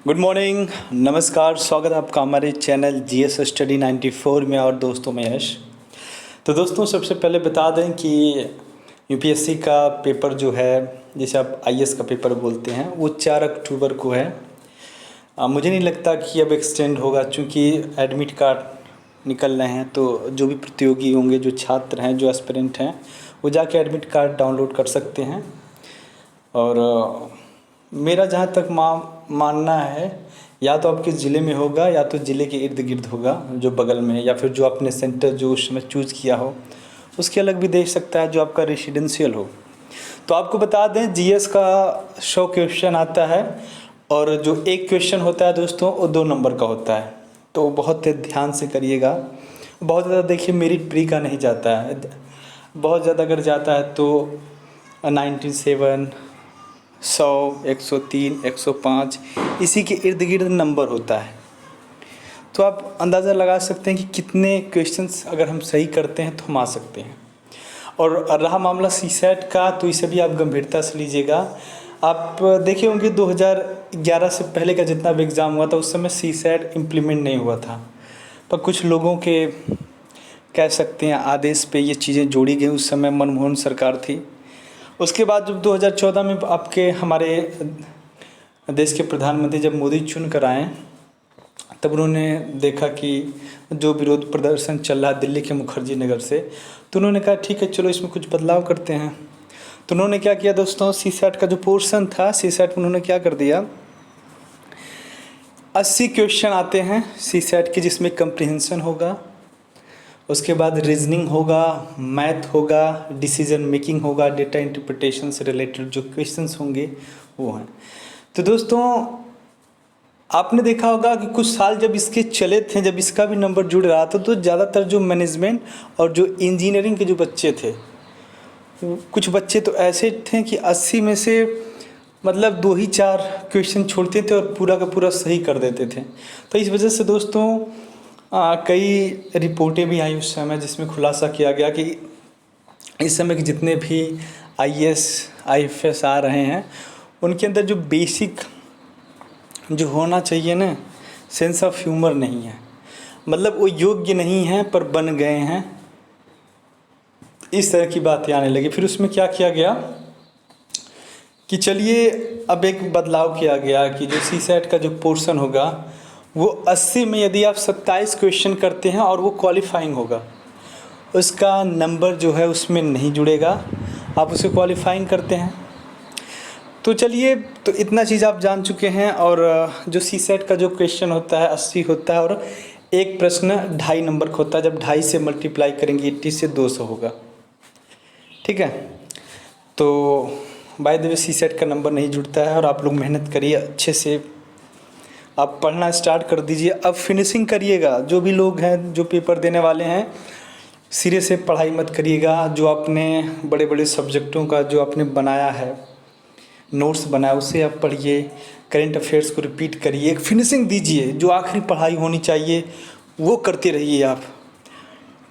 Good morning, नमस्कार। स्वागत है आपका हमारे चैनल जीएस स्टडी 94 में। और दोस्तों मैं यश। तो दोस्तों सबसे पहले बता दें कि यूपीएससी का पेपर जो है, जिसे आप आईएएस का पेपर बोलते हैं, वो 4 अक्टूबर को है। मुझे नहीं लगता कि अब एक्सटेंड होगा, क्योंकि एडमिट कार्ड निकल रहे हैं। तो जो भी प्रतियोगी होंगे, जो छात्र हैं, जो एस्पिरेंट हैं, वो जाके एडमिट कार्ड डाउनलोड कर सकते हैं। और मेरा जहाँ तक मानना है, या तो आपके ज़िले में होगा या तो ज़िले के इर्द गिर्द होगा, जो बगल में है, या फिर जो आपने सेंटर जो उस समय चूज़ किया हो उसके अलग भी देख सकता है, जो आपका रेसिडेंशियल हो। तो आपको बता दें, जीएस का 100 क्वेश्चन आता है, और जो एक क्वेश्चन होता है दोस्तों, वो 2 नंबर का होता है। तो बहुत ध्यान से करिएगा। बहुत ज़्यादा देखिए, मेरिट प्री का नहीं जाता है। बहुत ज़्यादा अगर जाता है तो 97, 100, 103, 105 इसी के इर्द गिर्द नंबर होता है। तो आप अंदाज़ा लगा सकते हैं कि कितने क्वेश्चंस अगर हम सही करते हैं तो हम आ सकते हैं। और रहा मामला सीसैट का, तो इसे भी आप गंभीरता से लीजिएगा। आप देखे होंगे 2011 से पहले का जितना भी एग्ज़ाम हुआ था, उस समय सीसैट इम्प्लीमेंट नहीं हुआ था, पर कुछ लोगों के कह सकते हैं आदेश पे ये चीज़ें जोड़ी गई। उस समय मनमोहन सरकार थी। उसके बाद जब 2014 में आपके हमारे देश के प्रधानमंत्री जब मोदी चुन कर आए, तब उन्होंने देखा कि जो विरोध प्रदर्शन चल रहा है दिल्ली के मुखर्जी नगर से, तो उन्होंने कहा ठीक है, चलो इसमें कुछ बदलाव करते हैं। तो उन्होंने क्या किया दोस्तों, सीसैट का जो पोर्शन था, सीसैट में उन्होंने क्या कर दिया, 80 क्वेश्चन आते हैं सीसैट के, जिसमें कंप्रिहेंशन होगा, उसके बाद रीजनिंग होगा, मैथ होगा, डिसीजन मेकिंग होगा, डेटा इंटरप्रिटेशन से रिलेटेड जो क्वेश्चंस होंगे वो हैं। तो दोस्तों आपने देखा होगा कि कुछ साल जब इसके चले थे, जब इसका भी नंबर जुड़ रहा था, तो ज़्यादातर जो मैनेजमेंट और जो इंजीनियरिंग के जो बच्चे थे, कुछ बच्चे तो ऐसे थे कि 80 में से मतलब 2 ही 4 क्वेश्चन छोड़ते थे और पूरा का पूरा सही कर देते थे। तो इस वजह से दोस्तों कई रिपोर्टें भी आई उस समय, जिसमें खुलासा किया गया कि इस समय के जितने भी आईएएस आईएफएस आ रहे हैं, उनके अंदर जो बेसिक जो होना चाहिए ना, सेंस ऑफ ह्यूमर नहीं है। मतलब वो योग्य नहीं है पर बन गए हैं, इस तरह की बातें आने लगी। फिर उसमें क्या किया गया कि चलिए अब एक बदलाव किया गया कि जो सीसैट का जो पोर्शन होगा, वो 80 में यदि आप 27 क्वेश्चन करते हैं और वो क्वालिफाइंग होगा, उसका नंबर जो है उसमें नहीं जुड़ेगा, आप उसे क्वालिफाइंग करते हैं। तो चलिए, तो इतना चीज़ आप जान चुके हैं। और जो सीसैट का जो क्वेश्चन होता है 80 होता है, और एक प्रश्न 2.5 नंबर का होता है। जब 2.5 से मल्टीप्लाई करेंगे 80 से 200 होगा, ठीक है। तो बाय द वे सीसैट का नंबर नहीं जुड़ता है। और आप लोग मेहनत करिए अच्छे से, आप पढ़ना स्टार्ट कर दीजिए। अब फिनिशिंग करिएगा। जो भी लोग हैं जो पेपर देने वाले हैं, सिरे से पढ़ाई मत करिएगा। जो आपने बड़े बड़े सब्जेक्टों का जो आपने बनाया है, नोट्स बनाया, उसे आप पढ़िए। करेंट अफेयर्स को रिपीट करिए, एक फिनिशिंग दीजिए। जो आखिरी पढ़ाई होनी चाहिए वो करते रहिए आप,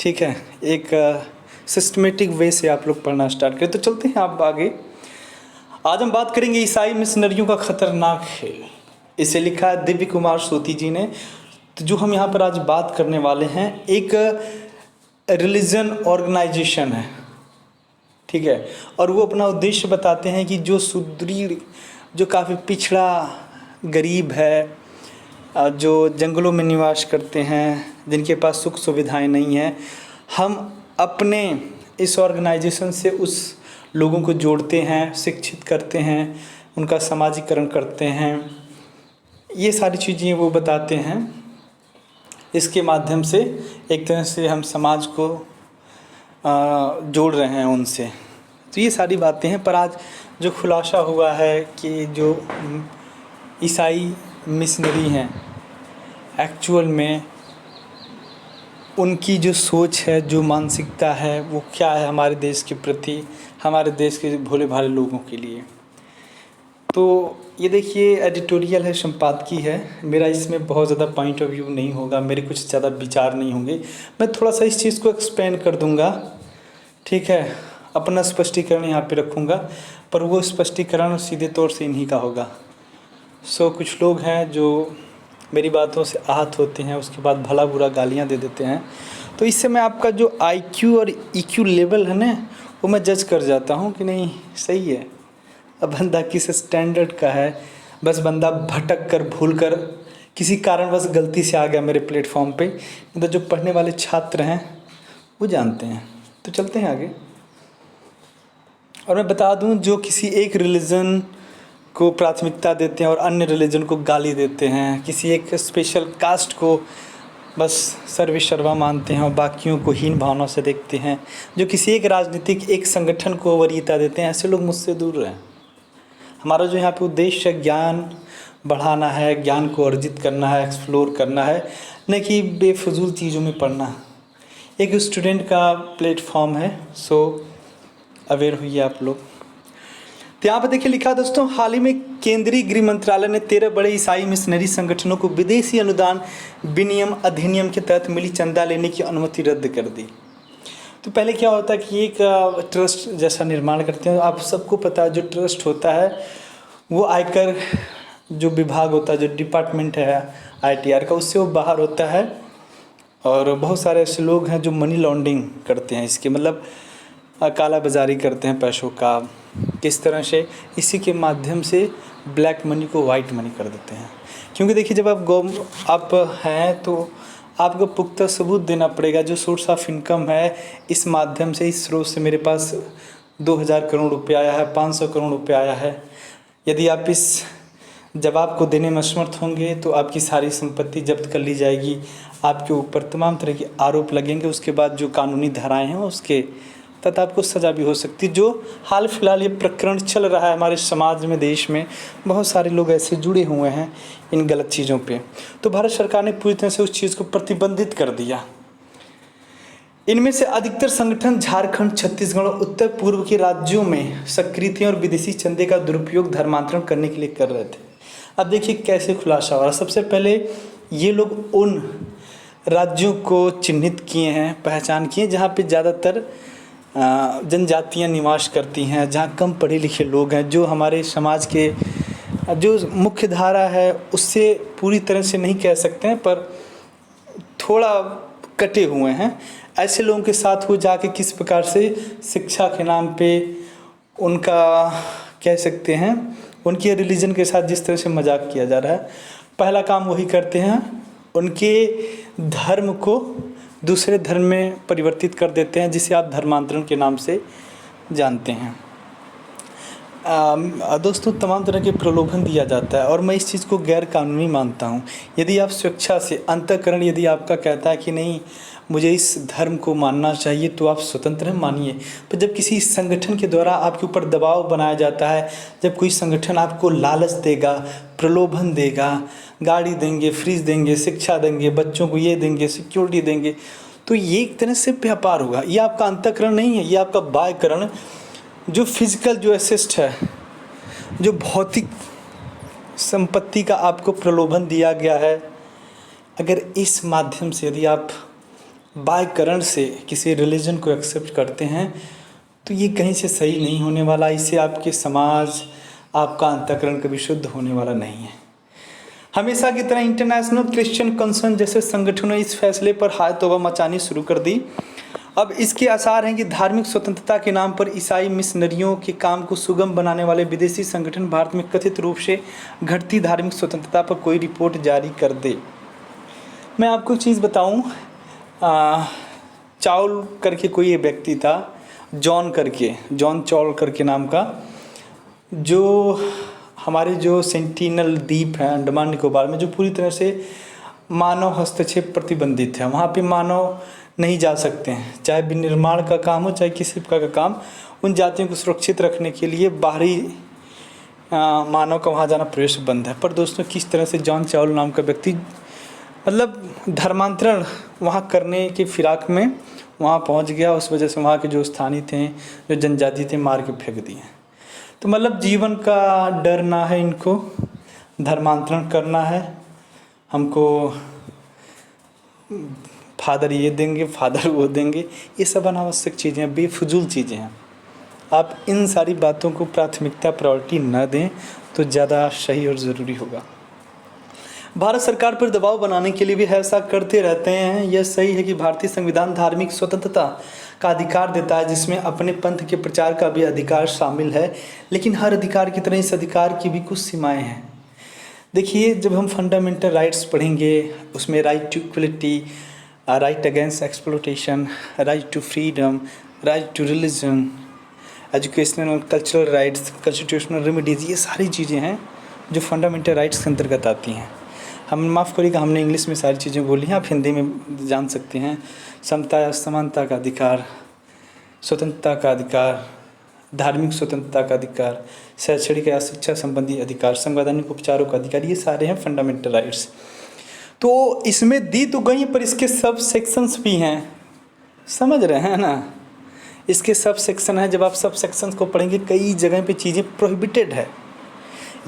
ठीक है। एक सिस्टमेटिक वे से आप लोग पढ़ना स्टार्ट करें। तो चलते हैं आप आगे। आज हम बात करेंगे ईसाई मिशनरियों का खतरनाक खेल। इसे लिखा है दिव्य कुमार सोती जी ने। तो जो हम यहाँ पर आज बात करने वाले हैं, एक रिलीजन ऑर्गेनाइजेशन है, ठीक है। और वो अपना उद्देश्य बताते हैं कि जो सुदृढ़, जो काफ़ी पिछड़ा गरीब है, जो जंगलों में निवास करते हैं, जिनके पास सुख सुविधाएं नहीं हैं, हम अपने इस ऑर्गेनाइजेशन से उस लोगों को जोड़ते हैं, शिक्षित करते हैं, उनका समाजीकरण करते हैं। ये सारी चीज़ें वो बताते हैं। इसके माध्यम से एक तरह से हम समाज को जोड़ रहे हैं उनसे। तो ये सारी बातें हैं। पर आज जो खुलासा हुआ है कि जो ईसाई मिशनरी हैं, एक्चुअल में उनकी जो सोच है, जो मानसिकता है, वो क्या है हमारे देश के प्रति, हमारे देश के भोले भाले लोगों के लिए। तो ये देखिए, एडिटोरियल है, संपादकीय है। मेरा इसमें बहुत ज़्यादा पॉइंट ऑफ व्यू नहीं होगा, मेरे कुछ ज़्यादा विचार नहीं होंगे। मैं थोड़ा सा इस चीज़ को एक्सप्लेन कर दूंगा, ठीक है। अपना स्पष्टीकरण यहाँ पे रखूँगा, पर वो स्पष्टीकरण सीधे तौर से इन्हीं का होगा। कुछ लोग हैं जो मेरी बातों से आहत होते हैं, उसके बाद भला बुरा गालियाँ दे देते हैं। तो इससे मैं आपका जो IQ और EQ लेवल है ना, वो मैं जज कर जाता हूँ कि नहीं सही है, अब बंदा किस स्टैंडर्ड का है। बस बंदा भटक कर भूल कर किसी कारणवश गलती से आ गया मेरे प्लेटफॉर्म पे, नहीं तो जो पढ़ने वाले छात्र हैं वो जानते हैं। तो चलते हैं आगे। और मैं बता दूं, जो किसी एक रिलीजन को प्राथमिकता देते हैं और अन्य रिलीजन को गाली देते हैं, किसी एक स्पेशल कास्ट को बस सर्वसर्वा मानते हैं और बाकियों को हीन भावना से देखते हैं, जो किसी एक राजनीतिक एक संगठन को वरीयता देते हैं, ऐसे लोग मुझसे दूर रहें। हमारा जो यहाँ पे उद्देश्य है, ज्ञान बढ़ाना है, ज्ञान को अर्जित करना है, एक्सप्लोर करना है, न कि बेफजूल चीज़ों में पढ़ना। एक स्टूडेंट का प्लेटफॉर्म है, सो अवेयर हुई आप लोग। तो यहाँ पर देखिए लिखा दोस्तों, हाल ही में केंद्रीय गृह मंत्रालय ने 13 बड़े ईसाई मिशनरी संगठनों को विदेशी अनुदान विनियम अधिनियम के तहत मिली चंदा लेने की अनुमति रद्द कर दी। तो पहले क्या होता है कि एक ट्रस्ट जैसा निर्माण करते हैं। आप सबको पता है, जो ट्रस्ट होता है वो आयकर जो विभाग होता है, जो डिपार्टमेंट है ITR का, उससे वो बाहर होता है। और बहुत सारे ऐसे लोग हैं जो मनी लॉन्ड्रिंग करते हैं, इसके मतलब काला बाजारी करते हैं पैसों का। किस तरह से, इसी के माध्यम से ब्लैक मनी को वाइट मनी कर देते हैं। क्योंकि देखिए, जब आप हैं तो आपको पुख्ता सबूत देना पड़ेगा, जो सोर्स ऑफ इनकम है इस माध्यम से, इस स्रोत से मेरे पास 2000 करोड़ रुपये आया है, 500 करोड़ रुपये आया है। यदि आप इस जवाब को देने में असमर्थ होंगे तो आपकी सारी संपत्ति जब्त कर ली जाएगी, आपके ऊपर तमाम तरह के आरोप लगेंगे। उसके बाद जो कानूनी धाराएं हैं उसके तथा आपको सज़ा भी हो सकती है। जो हाल फिलहाल ये प्रकरण चल रहा है हमारे समाज में, देश में बहुत सारे लोग ऐसे जुड़े हुए हैं इन गलत चीज़ों पे। तो भारत सरकार ने पूरी तरह से उस चीज़ को प्रतिबंधित कर दिया। इनमें से अधिकतर संगठन झारखंड, छत्तीसगढ़ और उत्तर पूर्व के राज्यों में सक्रिय थे और विदेशी चंदे का दुरुपयोग धर्मांतरण करने के लिए कर रहे थे। अब देखिए कैसे खुलासा हो रहा। सबसे पहले ये लोग उन राज्यों को चिन्हित किए हैं, पहचान किए जहाँ पे ज़्यादातर जनजातियाँ निवास करती हैं, जहाँ कम पढ़े लिखे लोग हैं, जो हमारे समाज के जो मुख्य धारा है उससे पूरी तरह से नहीं कह सकते हैं, पर थोड़ा कटे हुए हैं। ऐसे लोगों के साथ वो जाके किस प्रकार से शिक्षा के नाम पे उनका कह सकते हैं, उनके रिलीजन के साथ जिस तरह से मजाक किया जा रहा है, पहला काम वही करते हैं, उनके धर्म को दूसरे धर्म में परिवर्तित कर देते हैं, जिसे आप धर्मांतरण के नाम से जानते हैं। दोस्तों, तमाम तरह के प्रलोभन दिया जाता है और मैं इस चीज़ को गैर कानूनी मानता हूँ। यदि आप स्वेच्छा से, अंतःकरण यदि आपका कहता है कि नहीं मुझे इस धर्म को मानना चाहिए, तो आप स्वतंत्र मानिए। पर जब किसी संगठन के द्वारा आपके ऊपर दबाव बनाया जाता है, जब कोई संगठन आपको लालच देगा, प्रलोभन देगा, गाड़ी देंगे, फ्रिज देंगे, शिक्षा देंगे, बच्चों को ये देंगे, सिक्योरिटी देंगे, तो ये एक तरह से व्यापार होगा। ये आपका अंतःकरण नहीं है, ये आपका बाह्यकरण, जो फिजिकल जो एसेस्ट है, जो भौतिक संपत्ति का आपको प्रलोभन दिया गया है। अगर इस माध्यम से यदि आप बाह्यकरण से किसी रिलीजन को एक्सेप्ट करते हैं तो ये कहीं से सही नहीं होने वाला। इससे आपके समाज, आपका अंतःकरण कभी शुद्ध होने वाला नहीं है। हमेशा की तरह इंटरनेशनल क्रिश्चियन कंसर्न जैसे संगठनों ने इस फैसले पर हाय तौबा मचानी शुरू कर दी। अब इसके आसार हैं कि धार्मिक स्वतंत्रता के नाम पर ईसाई मिशनरियों के काम को सुगम बनाने वाले विदेशी संगठन भारत में कथित रूप से घटती धार्मिक स्वतंत्रता पर कोई रिपोर्ट जारी कर दे। मैं आपको एक चीज़ बताऊं, चाउल करके कोई व्यक्ति था, जॉन चाउल करके नाम का, जो हमारे जो सेंटिनल द्वीप है अंडमान निकोबार में, जो पूरी तरह से मानव हस्तक्षेप प्रतिबंधित है। वहाँ पे मानव नहीं जा सकते हैं, चाहे विनिर्माण का काम हो, चाहे किसी प्रकार का काम। उन जातियों को सुरक्षित रखने के लिए बाहरी मानव का वहाँ जाना प्रवेश बंद है। पर दोस्तों, किस तरह से जॉन चाउल नाम का व्यक्ति मतलब धर्मांतरण वहाँ करने की फिराक में वहाँ पहुँच गया। उस वजह से वहाँ के जो स्थानीय थे, जो जनजाति थे, मार के फेंक दिए। तो मतलब जीवन का डर ना है इनको, धर्मांतरण करना है हमको, फादर ये देंगे, फादर वो देंगे, ये सब अनावश्यक चीज़ें हैं, बेफजूल चीज़ें हैं। आप इन सारी बातों को प्राथमिकता, प्रायोरिटी न दें तो ज़्यादा सही और ज़रूरी होगा। भारत सरकार पर दबाव बनाने के लिए भी ऐसा करते रहते हैं। यह सही है कि भारतीय संविधान धार्मिक स्वतंत्रता का अधिकार देता है, जिसमें अपने पंथ के प्रचार का भी अधिकार शामिल है, लेकिन हर अधिकार की तरह इस अधिकार की भी कुछ सीमाएं हैं। देखिए, जब हम फंडामेंटल राइट्स पढ़ेंगे उसमें right to equality, right against exploitation, right to freedom, right to religion, educational cultural rights, constitutional remedies, ये सारी चीज़ें हैं जो फंडामेंटल राइट्स के अंतर्गत आती हैं। हम माफ़ करिएगा, हमने इंग्लिश में सारी चीज़ें बोली हैं, आप हिंदी में जान सकते हैं। समता या समानता का अधिकार, स्वतंत्रता का अधिकार, धार्मिक स्वतंत्रता का अधिकार, शैक्षणिक या शिक्षा संबंधी अधिकार, संवैधानिक उपचारों का अधिकार, ये सारे हैं फंडामेंटल राइट्स। तो इसमें दी तो गई पर इसके सब सेक्शंस भी हैं, समझ रहे हैं ना। इसके सब सेक्शन हैं। जब आप सब सेक्शंस को पढ़ेंगे कई जगह पे चीज़ें प्रोहिबिटेड है।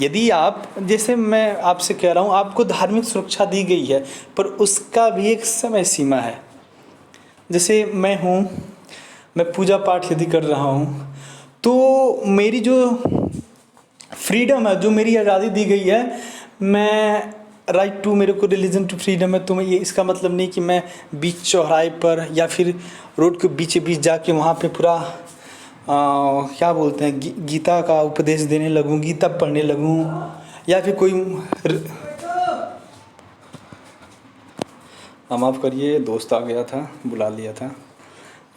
यदि आप, जैसे मैं आपसे कह रहा हूँ, आपको धार्मिक सुरक्षा दी गई है पर उसका भी एक समय सीमा है। जैसे मैं पूजा पाठ यदि कर रहा हूँ तो मेरी जो फ्रीडम है, जो मेरी आज़ादी दी गई है, मैं राइट टू, मेरे को रिलीजन टू फ्रीडम है, तो मैं ये, इसका मतलब नहीं कि मैं बीच चौराहे पर या फिर रोड के बीच बीच जाके वहाँ पे पूरा क्या बोलते हैं गीता का उपदेश देने लगूँ, गीता पढ़ने लगूँ, या फिर कोई माफ़ करिए, दोस्त आ गया था, बुला लिया था।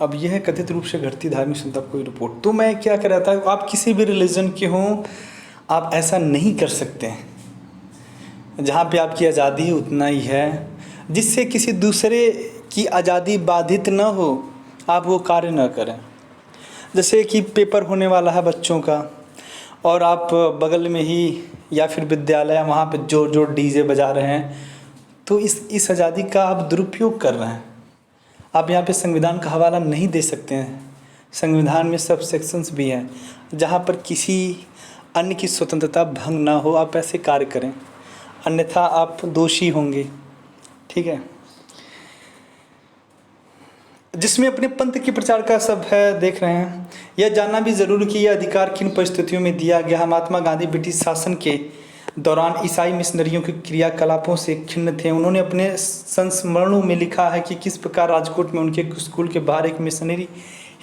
अब यह है कथित रूप से घटती धार्मिक संस्था कोई रिपोर्ट। तो मैं क्या कह रहा था, आप किसी भी रिलीजन के हों, आप ऐसा नहीं कर सकते हैं। जहाँ पे आपकी आज़ादी है उतना ही है, जिससे किसी दूसरे की आज़ादी बाधित न हो, आप वो कार्य न करें। जैसे कि पेपर होने वाला है बच्चों का और आप बगल में ही या फिर विद्यालय वहाँ पे जोर जोर डीजे बजा रहे हैं, तो इस आज़ादी का आप दुरुपयोग कर रहे हैं। आप यहाँ पे संविधान का हवाला नहीं दे सकते हैं। संविधान में सब सेक्शंस भी हैं जहाँ पर किसी अन्य की स्वतंत्रता भंग ना हो, आप ऐसे कार्य करें, अन्यथा आप दोषी होंगे। ठीक है। जिसमें अपने पंथ के प्रचार का सब है, देख रहे हैं। यह जानना भी ज़रूरी कि यह अधिकार किन परिस्थितियों में दिया गया। महात्मा गांधी ब्रिटिश शासन के दौरान ईसाई मिशनरियों के क्रियाकलापों से खिन्न थे। उन्होंने अपने संस्मरणों में लिखा है कि किस प्रकार राजकोट में उनके स्कूल के बाहर एक मिशनरी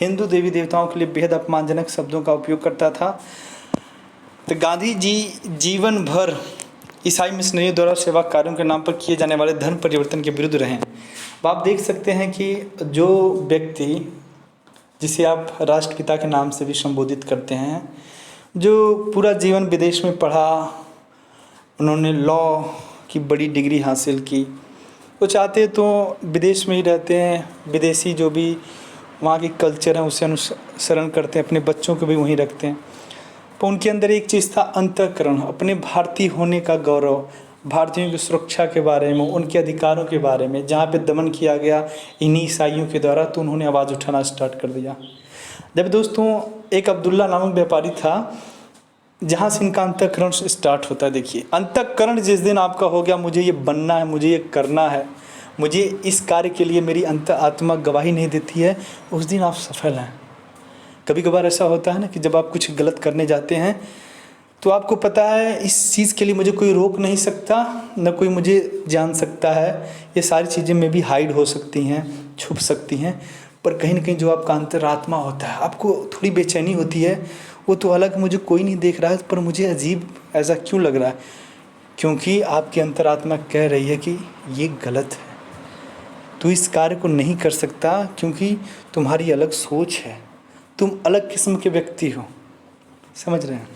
हिंदू देवी देवताओं के लिए बेहद अपमानजनक शब्दों का उपयोग करता था। तो गांधी जी जीवन भर ईसाई मिशनरियों द्वारा सेवा कार्यों के नाम पर किए जाने वाले धर्म परिवर्तन के विरुद्ध रहे। आप देख सकते हैं कि जो व्यक्ति, जिसे आप राष्ट्रपिता के नाम से भी संबोधित करते हैं, जो पूरा जीवन विदेश में पढ़ा, उन्होंने लॉ की बड़ी डिग्री हासिल की, वो चाहते तो विदेश में ही रहते हैं, विदेशी जो भी वहाँ की कल्चर है उसे अनुसरण करते हैं, अपने बच्चों को भी वहीं रखते हैं। तो उनके अंदर एक चीज़ था, अंतःकरण, अपने भारतीय होने का गौरव, भारतीयों की सुरक्षा के बारे में, उनके अधिकारों के बारे में, जहाँ पे दमन किया गया इन्हीं ईसाइयों के द्वारा, तो उन्होंने आवाज़ उठाना स्टार्ट कर दिया। जब दोस्तों एक अब्दुल्ला नामक व्यापारी था, जहाँ से इनका अंतःकरण स्टार्ट होता है। देखिए, अंतःकरण जिस दिन आपका हो गया, मुझे ये बनना है, मुझे ये करना है, मुझे इस कार्य के लिए मेरी अंतर आत्मा गवाही नहीं देती है, उस दिन आप सफल हैं। कभी कभार ऐसा होता है ना कि जब आप कुछ गलत करने जाते हैं तो आपको पता है इस चीज़ के लिए मुझे कोई रोक नहीं सकता, न कोई मुझे जान सकता है, ये सारी चीज़ें में भी हाइड हो सकती हैं, छुप सकती हैं, पर कहीं ना कहीं जो आपका अंतरात्मा होता है, आपको थोड़ी बेचैनी होती है। वो तो अलग, मुझे कोई नहीं देख रहा है, पर मुझे अजीब ऐसा क्यों लग रहा है, क्योंकि आपकी अंतरात्मा कह रही है कि ये गलत है, तू इस कार्य को नहीं कर सकता, क्योंकि तुम्हारी अलग सोच है, तुम अलग किस्म के व्यक्ति हो। समझ रहे हैं।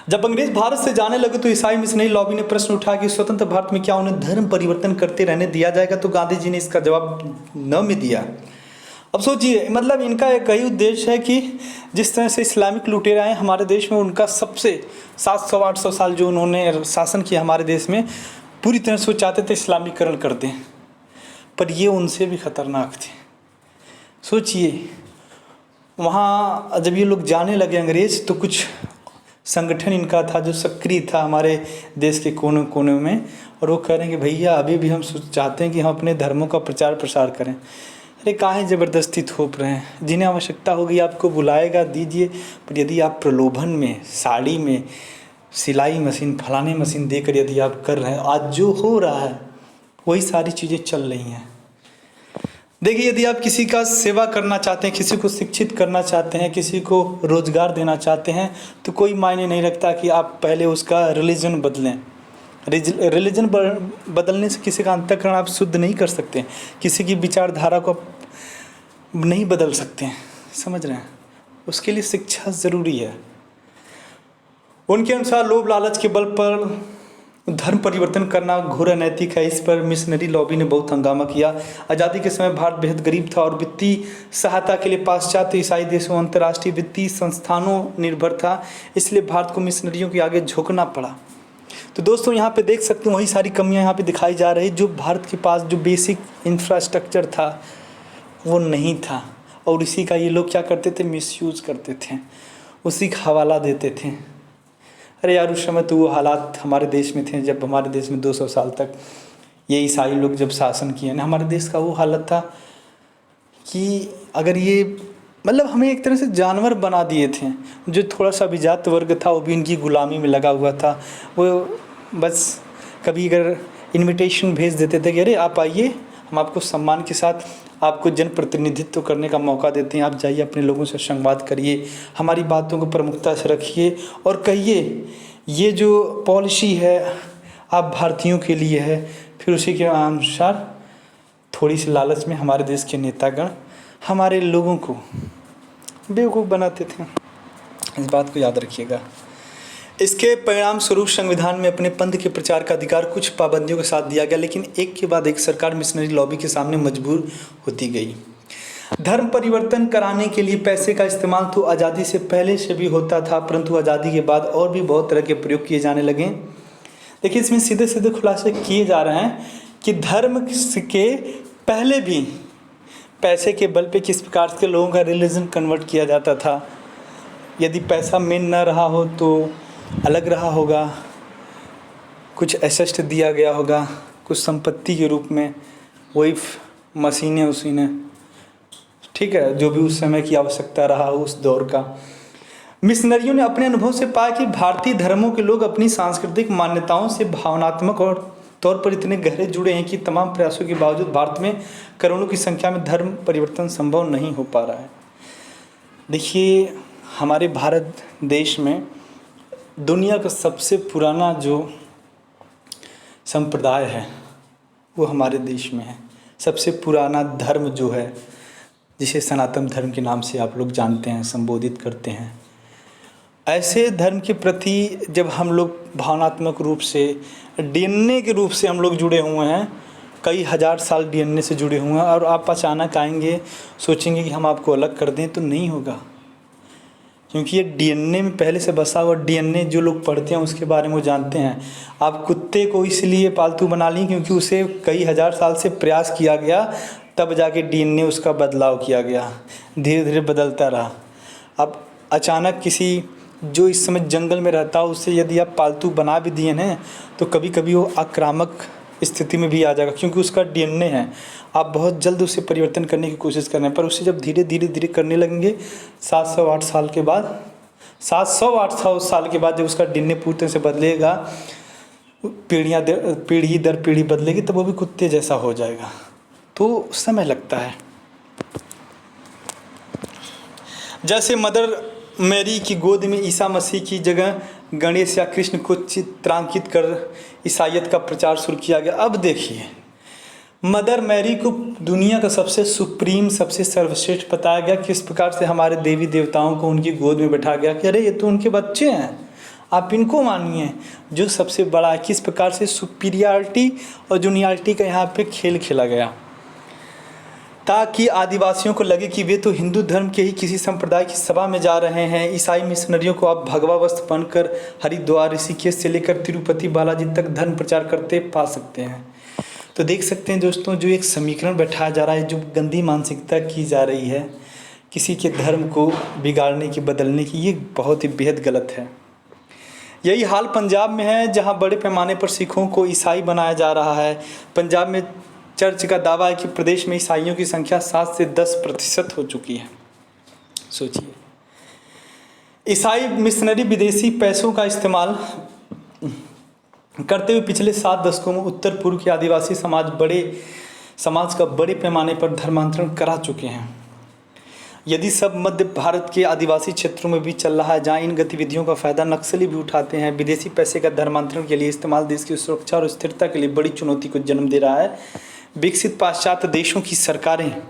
जब अंग्रेज भारत से जाने लगे तो ईसाई मिशनरी लॉबी ने प्रश्न उठाया कि स्वतंत्र भारत में क्या उन्हें धर्म परिवर्तन करते रहने दिया जाएगा, तो गांधी जी ने इसका जवाब न में दिया। अब सोचिए, मतलब इनका एक ही उद्देश्य है कि जिस तरह से इस्लामिक लुटेरे आए हमारे देश में, उनका सबसे 700-800 साल जो उन्होंने शासन किया हमारे देश में, पूरी तरह से वो चाहते थे इस्लामीकरण कर दें, पर ये उनसे भी खतरनाक थे। सोचिए, वहाँ जब ये लोग जाने लगे अंग्रेज, तो कुछ संगठन इनका था जो सक्रिय था हमारे देश के कोने कोने में, और वो कह रहे हैं कि भैया अभी भी हम चाहते हैं कि हम अपने धर्मों का प्रचार प्रसार करें। अरे काहे ज़बरदस्ती थोप रहे हैं, जिन्हें आवश्यकता होगी आपको बुलाएगा, दीजिए, पर यदि आप प्रलोभन में, साड़ी में, सिलाई मशीन, फलाने मशीन देकर यदि आप कर रहे हैं, आज जो हो रहा है वही सारी चीज़ें चल रही हैं। देखिए, यदि आप किसी का सेवा करना चाहते हैं, किसी को शिक्षित करना चाहते हैं, किसी को रोजगार देना चाहते हैं, तो कोई मायने नहीं रखता कि आप पहले उसका रिलीजन बदलें। रिलीजन बदलने से किसी का अंतःकरण आप शुद्ध नहीं कर सकते, किसी की विचारधारा को आप नहीं बदल सकते हैं, समझ रहे हैं। उसके लिए शिक्षा ज़रूरी है। उनके अनुसार लोभ लालच के बल पर धर्म परिवर्तन करना घोर अनैतिक है। इस पर मिशनरी लॉबी ने बहुत हंगामा किया। आज़ादी के समय भारत बेहद गरीब था और वित्तीय सहायता के लिए पाश्चात्य ईसाई देशों अंतर्राष्ट्रीय वित्तीय संस्थानों निर्भर था, इसलिए भारत को मिशनरियों के आगे झुकना पड़ा। तो दोस्तों, यहाँ पे देख सकते हैं वही सारी कमियाँ यहाँ पे दिखाई जा रही। जो भारत के पास जो बेसिक इंफ्रास्ट्रक्चर था वो नहीं था, और इसी का ये लोग क्या करते थे, मिसयूज़ करते थे, उसी का हवाला देते थे। अरे यार, उस समय तो वो हालात हमारे देश में थे, जब हमारे देश में 200 साल तक ये ईसाई लोग जब शासन किए ना, हमारे देश का वो हालत था कि अगर ये मतलब हमें एक तरह से जानवर बना दिए थे। जो थोड़ा सा अभिजात वर्ग था वो भी इनकी गुलामी में लगा हुआ था। वो बस कभी अगर इनविटेशन भेज देते थे कि अरे आप आइए, हम आपको सम्मान के साथ आपको जनप्रतिनिधित्व करने का मौका देते हैं, आप जाइए अपने लोगों से संवाद करिए, हमारी बातों को प्रमुखता से रखिए और कहिए ये जो पॉलिसी है आप भारतीयों के लिए है। फिर उसी के अनुसार थोड़ी सी लालच में हमारे देश के नेतागण हमारे लोगों को बेवकूफ़ बनाते थे। इस बात को याद रखिएगा। इसके परिणाम स्वरूप संविधान में अपने पंथ के प्रचार का अधिकार कुछ पाबंदियों के साथ दिया गया, लेकिन एक के बाद एक सरकार मिशनरी लॉबी के सामने मजबूर होती गई। धर्म परिवर्तन कराने के लिए पैसे का इस्तेमाल तो आज़ादी से पहले से भी होता था, परंतु आज़ादी के बाद और भी बहुत तरह के प्रयोग किए जाने लगे। देखिए, इसमें सीधे सीधे खुलासे किए जा रहे हैं कि धर्म के पहले भी पैसे के बल पे किस प्रकार से लोगों का रिलीजन कन्वर्ट किया जाता था। यदि पैसा मेन न रहा हो तो अलग रहा होगा, कुछ एसेस्ट दिया गया होगा, कुछ संपत्ति के रूप में, वही मशीनें उसी ने, ठीक है, जो भी उस समय की आवश्यकता रहा उस दौर का। मिशनरियों ने अपने अनुभव से पाया कि भारतीय धर्मों के लोग अपनी सांस्कृतिक मान्यताओं से भावनात्मक और तौर पर इतने गहरे जुड़े हैं कि तमाम प्रयासों के बावजूद भारत में करोड़ों की संख्या में धर्म परिवर्तन संभव नहीं हो पा रहा है। देखिए, हमारे भारत देश में दुनिया का सबसे पुराना जो संप्रदाय है वो हमारे देश में है। सबसे पुराना धर्म जो है, जिसे सनातन धर्म के नाम से आप लोग जानते हैं, संबोधित करते हैं, ऐसे धर्म के प्रति जब हम लोग भावनात्मक रूप से डीएनए के रूप से हम लोग जुड़े हुए हैं, कई हज़ार साल डीएनए से जुड़े हुए हैं, और आप अचानक आएंगे सोचेंगे कि हम आपको अलग कर दें, तो नहीं होगा। क्योंकि ये डीएनए में पहले से बसा हुआ, डीएनए जो लोग पढ़ते हैं उसके बारे में वो जानते हैं। आप कुत्ते को इसलिए पालतू बना ली क्योंकि उसे कई हज़ार साल से प्रयास किया गया, तब जाके डीएनए उसका बदलाव किया गया, धीरे धीरे बदलता रहा। अब अचानक किसी जो इस समय जंगल में रहता हो उससे यदि आप पालतू बना भी दिए हैं तो कभी कभी वो आक्रामक स्थिति में भी आ जाएगा, क्योंकि उसका डीएनए है। आप बहुत जल्द उसे परिवर्तन करने की कोशिश कर रहे हैं, पर उसे जब धीरे धीरे करने लगेंगे 708 साल के बाद, 708 साल के बाद जब उसका डीएनए पूरी तरह से बदलेगा, पीढ़ी दर पीढ़ी बदलेगी, तब वो भी कुत्ते जैसा हो जाएगा। तो समय लगता है। जैसे मदर मैरी की गोद में ईसा मसीह की जगह गणेश या कृष्ण को चित्रांकित कर ईसाइयत का प्रचार शुरू किया गया। अब देखिए, मदर मैरी को दुनिया का सबसे सुप्रीम, सबसे सर्वश्रेष्ठ बताया गया। किस प्रकार से हमारे देवी देवताओं को उनकी गोद में बैठा गया कि अरे ये तो उनके बच्चे हैं, आप इनको मानिए जो सबसे बड़ा है। किस प्रकार से सुपीरियरिटी और जूनियरिटी का यहाँ पे खेल खेला गया, ताकि आदिवासियों को लगे कि वे तो हिंदू धर्म के ही किसी संप्रदाय की सभा में जा रहे हैं। ईसाई मिशनरियों को आप भगवा वस्त्र पहनकर हरिद्वार, ऋषिकेश से लेकर तिरुपति बालाजी तक धर्म प्रचार करते पा सकते हैं। तो देख सकते हैं दोस्तों, जो एक समीकरण बैठाया जा रहा है, जो गंदी मानसिकता की जा रही है किसी के धर्म को बिगाड़ने की, बदलने की, ये बहुत ही बेहद गलत है। यही हाल पंजाब में है, जहाँ बड़े पैमाने पर सिखों को ईसाई बनाया जा रहा है। पंजाब में चर्च का दावा है कि प्रदेश में ईसाइयों की संख्या 7 से 10% हो चुकी है। सोचिए, ईसाई मिशनरी विदेशी पैसों का इस्तेमाल करते हुए पिछले 7 दशकों में उत्तर पूर्व के आदिवासी समाज का बड़े पैमाने पर धर्मांतरण करा चुके हैं। यदि सब मध्य भारत के आदिवासी क्षेत्रों में भी चल रहा है, जहां इन गतिविधियों का फायदा नक्सली भी उठाते हैं, विदेशी पैसे का धर्मांतरण के लिए इस्तेमाल देश की सुरक्षा और स्थिरता के लिए बड़ी चुनौती को जन्म दे रहा है। विकसित पाश्चात्य देशों की सरकारें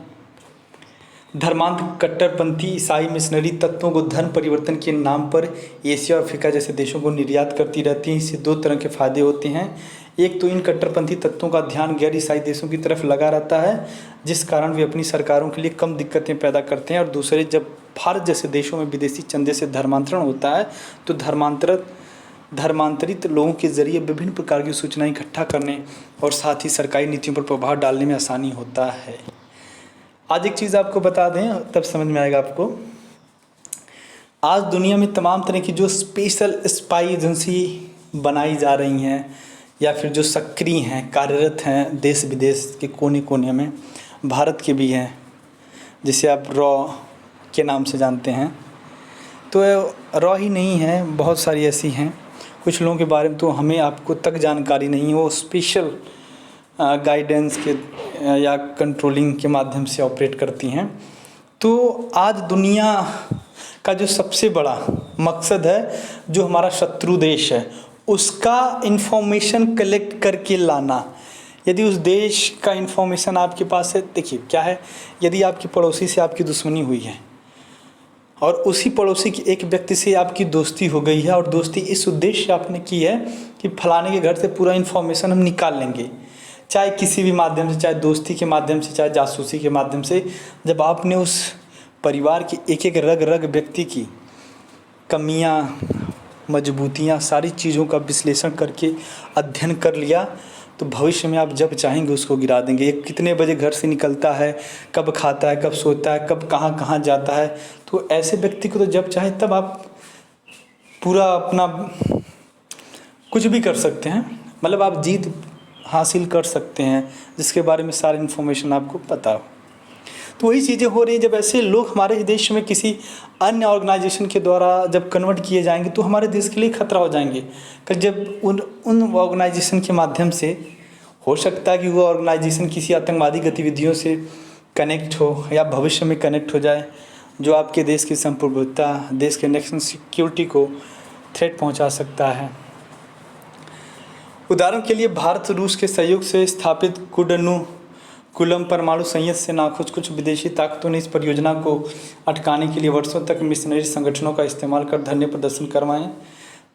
धर्मांत कट्टरपंथी ईसाई मिशनरी तत्वों को धर्म परिवर्तन के नाम पर एशिया और अफ्रीका जैसे देशों को निर्यात करती रहती हैं। इससे 2 तरह के फायदे होते हैं। एक तो इन कट्टरपंथी तत्वों का ध्यान गैर ईसाई देशों की तरफ लगा रहता है, जिस कारण वे अपनी सरकारों के लिए कम दिक्कतें पैदा करते हैं। और दूसरे, जब भारत जैसे देशों में विदेशी चंदे से धर्मांतरण होता है तो धर्मांतरित लोगों के जरिए विभिन्न प्रकार की सूचनाएं इकट्ठा करने और साथ ही सरकारी नीतियों पर प्रभाव डालने में आसानी होता है। आज एक चीज़ आपको बता दें, तब समझ में आएगा आपको। आज दुनिया में तमाम तरह की जो स्पेशल स्पाई एजेंसी बनाई जा रही हैं या फिर जो सक्रिय हैं, कार्यरत हैं देश विदेश के कोने कोने में, भारत के भी हैं, जिसे आप रॉ के नाम से जानते हैं। तो रॉ ही नहीं है, बहुत सारी ऐसी हैं। कुछ लोगों के बारे में तो हमें आपको तक जानकारी नहीं है। वो स्पेशल गाइडेंस के या कंट्रोलिंग के माध्यम से ऑपरेट करती हैं। तो आज दुनिया का जो सबसे बड़ा मकसद है, जो हमारा शत्रु देश है, उसका इन्फॉर्मेशन कलेक्ट करके लाना। यदि उस देश का इन्फॉर्मेशन आपके पास है, देखिए क्या है, यदि आपके पड़ोसी से आपकी दुश्मनी हुई है और उसी पड़ोसी के एक व्यक्ति से आपकी दोस्ती हो गई है, और दोस्ती इस उद्देश्य से आपने की है कि फलाने के घर से पूरा इन्फॉर्मेशन हम निकाल लेंगे, चाहे किसी भी माध्यम से, चाहे दोस्ती के माध्यम से, चाहे जासूसी के माध्यम से। जब आपने उस परिवार की एक एक रग रग व्यक्ति की कमियां, मजबूतियां, सारी चीज़ों का विश्लेषण करके अध्ययन कर लिया, तो भविष्य में आप जब चाहेंगे उसको गिरा देंगे। ये कितने बजे घर से निकलता है, कब खाता है, कब सोता है, कब कहाँ कहाँ जाता है, तो ऐसे व्यक्ति को तो जब चाहे तब आप पूरा अपना कुछ भी कर सकते हैं। मतलब आप जीत हासिल कर सकते हैं जिसके बारे में सारी इन्फॉर्मेशन आपको पता हो। तो वही चीज़ें हो रही हैं। जब ऐसे लोग हमारे देश में किसी अन्य ऑर्गेनाइजेशन के द्वारा जब कन्वर्ट किए जाएंगे तो हमारे देश के लिए खतरा हो जाएंगे। कि जब उन ऑर्गेनाइजेशन के माध्यम से हो सकता है कि वो ऑर्गेनाइजेशन किसी आतंकवादी गतिविधियों से कनेक्ट हो या भविष्य में कनेक्ट हो जाए, जो आपके देश की संप्रभुता, देश के नेशनल सिक्योरिटी को थ्रेट पहुँचा सकता है। उदाहरण के लिए भारत रूस के सहयोग से स्थापित कुडनुकुलम परमाणु संयंत्र से नाखुश कुछ विदेशी ताकतों ने इस परियोजना को अटकाने के लिए वर्षों तक मिशनरी संगठनों का इस्तेमाल कर धरने प्रदर्शन करवाए।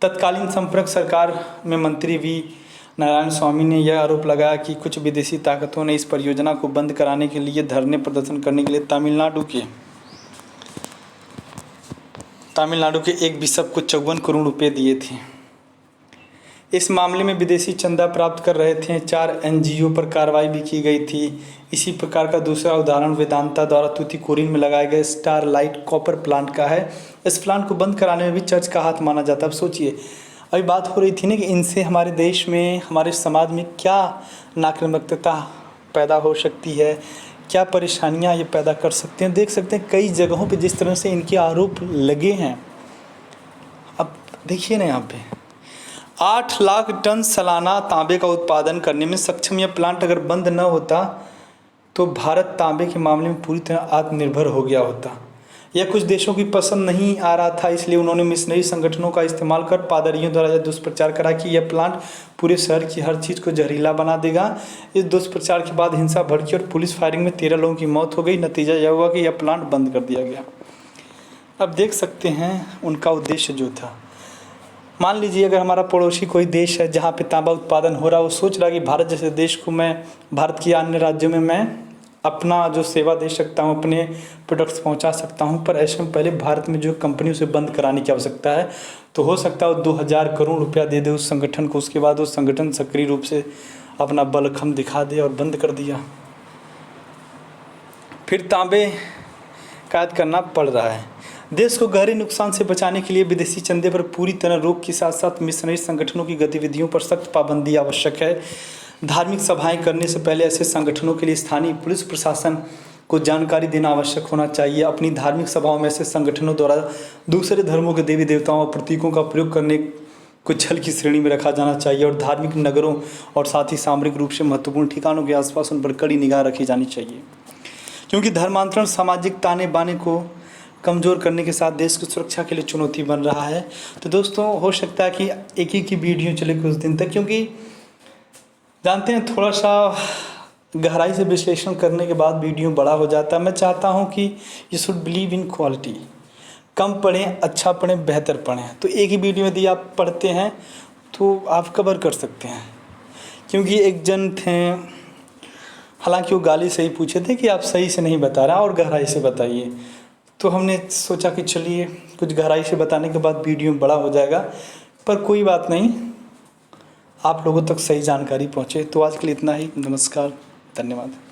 तत्कालीन संपर्क सरकार में मंत्री वी नारायण स्वामी ने यह आरोप लगाया कि कुछ विदेशी ताकतों ने इस परियोजना को बंद कराने के लिए धरने प्रदर्शन करने के लिए तमिलनाडु के एक बिशप को 54 करोड़ रुपये दिए थे। इस मामले में विदेशी चंदा प्राप्त कर रहे थे 4 NGO पर कार्रवाई भी की गई थी। इसी प्रकार का दूसरा उदाहरण वेदांता द्वारा तूतीकोरिन में लगाए गए स्टारलाइट कॉपर प्लांट का है। इस प्लांट को बंद कराने में भी चर्च का हाथ माना जाता है। अब सोचिए, अभी बात हो रही थी ना कि इनसे हमारे देश में, हमारे समाज में क्या नकारात्मकता पैदा हो सकती है, क्या परेशानियां ये पैदा कर सकते हैं। देख सकते हैं कई जगहों पे जिस तरह से इनके आरोप लगे हैं। अब देखिए ना, यहाँ पे 8 लाख टन सालाना तांबे का उत्पादन करने में सक्षम यह प्लांट अगर बंद न होता तो भारत तांबे के मामले में पूरी तरह आत्मनिर्भर हो गया होता। यह कुछ देशों की पसंद नहीं आ रहा था, इसलिए उन्होंने मिशनरी संगठनों का इस्तेमाल कर पादरियों द्वारा यह दुष्प्रचार करा कि यह प्लांट पूरे शहर की हर चीज़ को जहरीला बना देगा। इस दुष्प्रचार के बाद हिंसा भड़की और पुलिस फायरिंग में 13 लोगों की मौत हो गई। नतीजा यह हुआ कि यह प्लांट बंद कर दिया गया। अब देख सकते हैं उनका उद्देश्य जो था। मान लीजिए अगर हमारा पड़ोसी कोई देश है जहाँ पे तांबा उत्पादन हो रहा है, वो सोच रहा है कि भारत जैसे देश को मैं, भारत के अन्य राज्यों में मैं अपना जो सेवा दे सकता हूँ, अपने प्रोडक्ट्स पहुँचा सकता हूँ, पर ऐसे में पहले भारत में जो कंपनी उसे बंद कराने की आवश्यकता है। तो हो सकता है वो 2000 करोड़ रुपया दे दे उस संगठन को, उसके बाद उस संगठन सक्रिय रूप से अपना बलखम दिखा दे और बंद कर दिया। फिर तांबे कैद करना पड़ रहा है। देश को गहरे नुकसान से बचाने के लिए विदेशी चंदे पर पूरी तरह रोक के साथ साथ मिशनरी संगठनों की गतिविधियों पर सख्त पाबंदी आवश्यक है। धार्मिक सभाएं करने से पहले ऐसे संगठनों के लिए स्थानीय पुलिस प्रशासन को जानकारी देना आवश्यक होना चाहिए। अपनी धार्मिक सभाओं में ऐसे संगठनों द्वारा दूसरे धर्मों के देवी देवताओं और प्रतीकों का प्रयोग करने को छल की श्रेणी में रखा जाना चाहिए और धार्मिक नगरों और साथ ही सामरिक रूप से महत्वपूर्ण ठिकानों के आसपास उन पर कड़ी निगाह रखी जानी चाहिए, क्योंकि धर्मांतरण सामाजिक ताने बाने को कमज़ोर करने के साथ देश की सुरक्षा के लिए चुनौती बन रहा है। तो दोस्तों, हो सकता है कि एक ही की वीडियो चले कुछ दिन तक, क्योंकि जानते हैं थोड़ा सा गहराई से विश्लेषण करने के बाद वीडियो बड़ा हो जाता है। मैं चाहता हूं कि you should believe in quality, कम पढ़ें, अच्छा पढ़ें, बेहतर पढ़ें। तो एक ही वीडियो यदि आप पढ़ते हैं तो आप कवर कर सकते हैं, क्योंकि एक जन थे, हालांकि वो गाली सही पूछे थे कि आप सही से नहीं बता रहे और गहराई से बताइए। तो हमने सोचा कि चलिए कुछ गहराई से बताने के बाद वीडियो बड़ा हो जाएगा, पर कोई बात नहीं, आप लोगों तक सही जानकारी पहुँचे। तो आज के लिए इतना ही। नमस्कार, धन्यवाद।